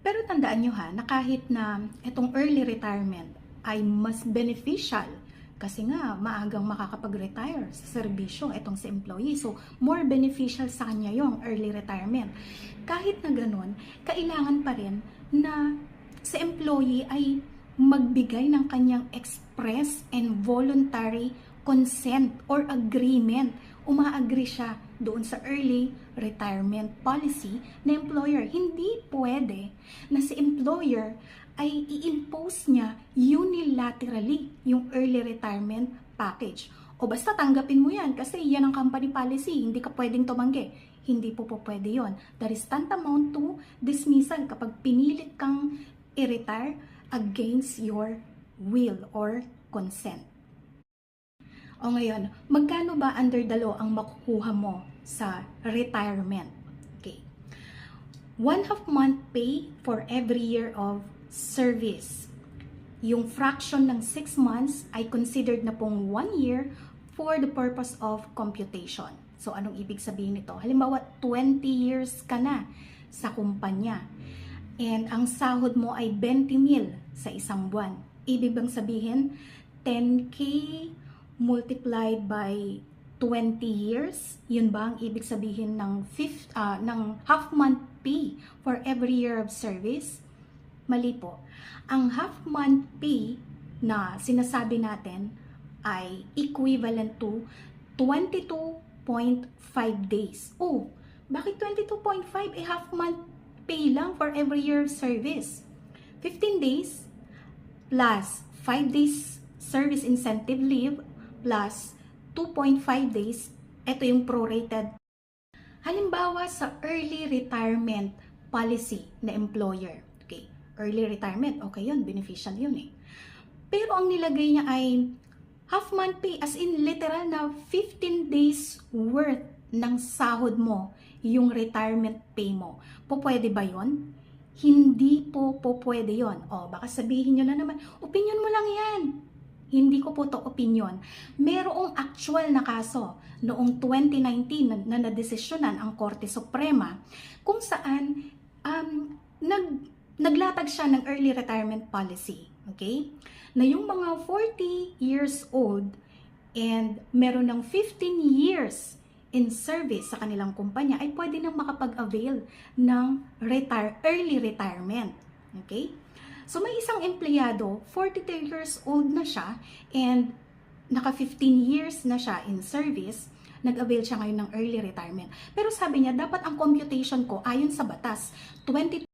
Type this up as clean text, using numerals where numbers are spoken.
Pero tandaan nyo ha, na kahit na itong early retirement ay mas beneficial kasi nga maagang makakapag-retire sa serbisyo itong si employee. So, more beneficial sa kanya yung early retirement. Kahit na ganun, kailangan pa rin na si employee ay magbigay ng kanyang express and voluntary consent or agreement. Uma-agree siya doon sa early retirement policy na employer. Hindi pwede na si employer ay i-impose niya unilaterally yung early retirement package. O basta tanggapin mo yan kasi yan ang company policy, hindi ka pwedeng tumanggi. Hindi po pwede yon. That is tantamount to dismissal kapag pinilit kang i-retire against your will or consent. O ngayon, magkano ba under the law ang makukuha mo sa retirement? Okay. 1/2 month pay for every year of service. Yung fraction ng 6 months ay considered na pong 1 year for the purpose of computation. So, anong ibig sabihin nito? Halimbawa, 20 years ka na sa kumpanya and ang sahod mo ay 20,000 sa isang buwan. Ibig bang sabihin, 10K multiplied by 20 years, yun ba ang ibig sabihin ng half month pay for every year of service? Mali po. Ang half month pay na sinasabi natin ay equivalent to 22.5 days. Oh, bakit 22.5? Half month pay lang for every year of service. 15 days plus 5 days service incentive leave plus 2.5 days, ito yung prorated. Halimbawa sa early retirement policy na employer. Okay, early retirement, okay yun, beneficial yun eh. Pero ang nilagay niya ay half month pay, as in literal na 15 days worth ng sahod mo, yung retirement pay mo. Pwede ba yun? Hindi po pwede yun. O, baka sabihin nyo na naman, opinion mo lang yan. Hindi ko po to opinion. Merong actual na kaso noong 2019 na nadesisyonan ang Korte Suprema kung saan naglatag siya ng early retirement policy. Okay? Na yung mga 40 years old and meron ng 15 years in service sa kanilang kumpanya ay pwede nang makapag-avail ng early retirement. Okay? So may isang empleyado, 42 years old na siya and naka 15 years na siya in service, nag-avail siya ngayon ng early retirement. Pero sabi niya, dapat ang computation ko ayon sa batas, 20